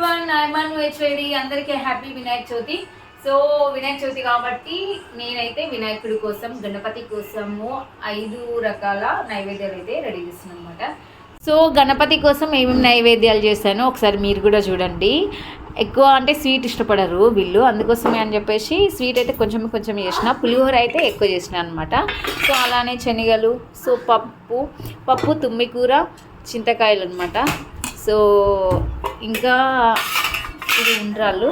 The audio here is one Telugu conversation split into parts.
ఎవ్రీవన్, ఐమన్ హెచ్వేడి. అందరికీ హ్యాపీ వినాయక చవితి. సో వినాయక చవితి కాబట్టి నేనైతే వినాయకుడి కోసం, గణపతి కోసము 5 రకాల నైవేద్యాలు అయితే రెడీ చేస్తున్నాను అనమాట. సో గణపతి కోసం ఏమేమి నైవేద్యాలు చేశానో ఒకసారి మీరు కూడా చూడండి. ఎక్కువ అంటే స్వీట్ ఇష్టపడరు వీళ్ళు, అందుకోసమే అని చెప్పేసి స్వీట్ అయితే కొంచెం కొంచెం చేసిన, పులిహోర అయితే ఎక్కువ చేసిన అనమాట. సో అలానే శనగలు, సో పప్పు తుమ్మికూర, చింతకాయలు అనమాట. సో ఇంకా ఇది ఉండ్రాళ్ళు,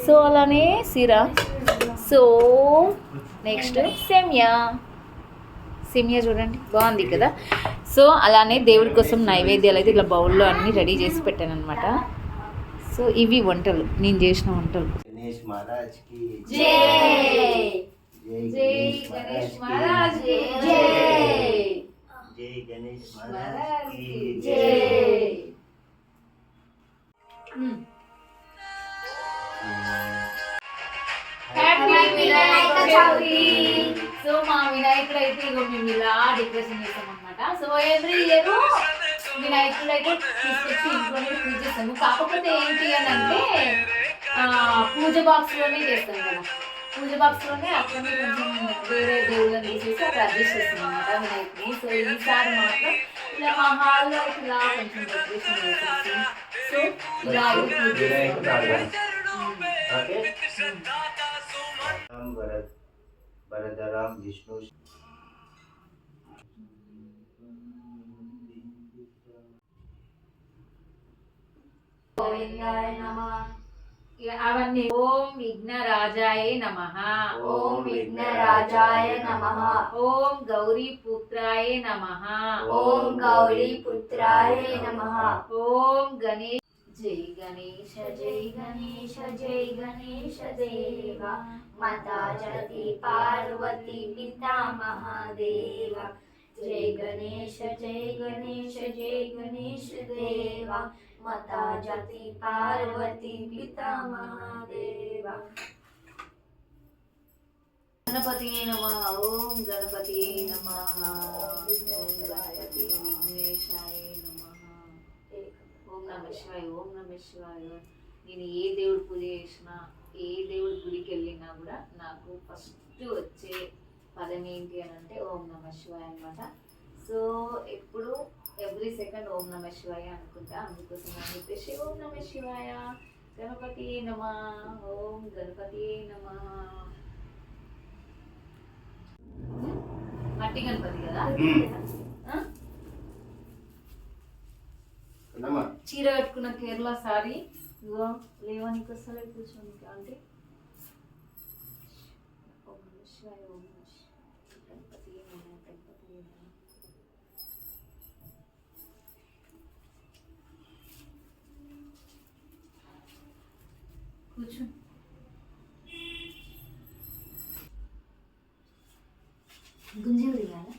సో అలానే సిర, సో నెక్స్ట్ సేమియా చూడండి బాగుంది కదా. సో అలానే దేవుడి కోసం నైవేద్యాలు అయితే ఇట్లా బౌల్లో అన్నీ రెడీ చేసి పెట్టాను అనమాట. సో ఇవి వంటలు, నేను చేసిన వంటలు. గణేష్ మహారాజ్ కి జై, జై గణేష్ మహారాజ్ కి జై, జై గణేష్ మహారాజ్ కి జై. హ్యాపీ వినాయక చవితి. సో మా వినాయకుడు అయితే ఇగో మేము ఇలా డెకరేషన్ చేస్తాం అనమాట. సో ఎవ్రీ ఇయర్ వినాయకుడు అయితే తీసుకొచ్చి ఇంట్లోనే పూజ చేస్తాము. కాకపోతే ఏంటి అని అంటే పూజ బాక్స్ లోనే చేస్తాం కదా, పూజ బాక్స్ లోనే అక్కడనే కొంచెం వేరే దేవుళ్ళని తీసేసి అక్కడ అడ్జస్ట్ చేస్తాం అనమాట వినాయకుడిని. సో ఈసారి మాత్రం ఇలా మా హాల్లో ఇలా కొంచెం డెకరేషన్ చేసేసి సో ఇలా వరదరాం విష్ణు గోవిందాయ నమః. అవన్నీ ఓం విఘ్నరాజాయ నమః, ఓం విఘ్నరాజాయ నమః, ఓం గౌరీ పుత్రాయ నమః, ఓం గౌరీ పుత్రాయ నమః, ఓం గణేష్. జై గణేశ జై గణేశ జై గణేశ దేవ, మాతా జగతి పార్వతి పితా మహాదేవ. జై గణేశ జై గణేశ జై గణేశ దేవ, మాతా జగతి పార్వతి పితా మహాదేవ. గణపతి నమః, ఓం గణపతి నమః, గణపతి విఘ్నేశాయ నమః, ఓం నమః శివాయ, ఓం నమః శివాయ. నేను ఏ దేవుడి పూజ చేసినా, ఏ దేవుడి గుడికి వెళ్ళినా కూడా నాకు ఫస్ట్ వచ్చే పదం ఏంటి అని అంటే ఓం నమః శివాయ అనమాట. సో ఎప్పుడు ఎవ్రీ సెకండ్ ఓం నమః శివాయ అనుకుంటా, అందుకోసం అని చెప్పేసి ఓం నమః శివాయ. గణపతి నమః, ఓం గణపతి నమః. మట్టి గణపతి కదా, చీర కట్టుకున్న కేరళ సారీ ఇగో లేవనికి వస్తలే, కూర్చోనికి అంటే ఓం నమః శివాయ, ఓం నమః శివాయ, గణపతి నమః, గణపతి నమః. కూర్చో. గుంజలు తీయాలా?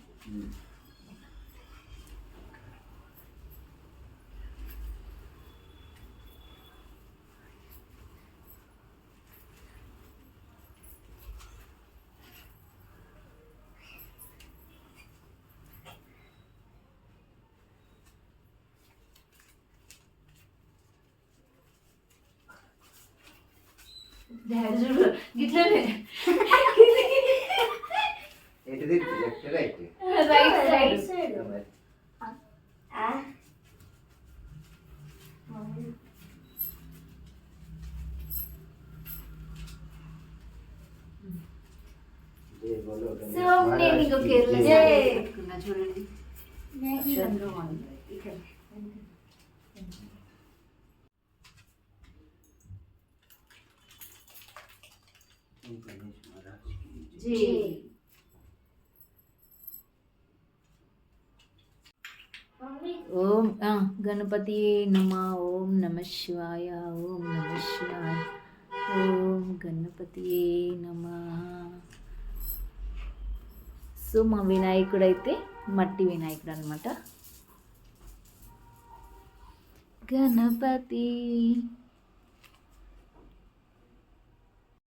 గిట్లనే రైట్ సైడ్. సో నేను ఇంకో కేరళ పెట్టుకున్నా చూడండి. జై ఓం గణపతి నమః, ఓం నమః శివాయ, ఓం నమః శివాయ, ఓం గణపతి నమః. సో మా వినాయకుడు అయితే మట్టి వినాయకుడు అనమాట. గణపతి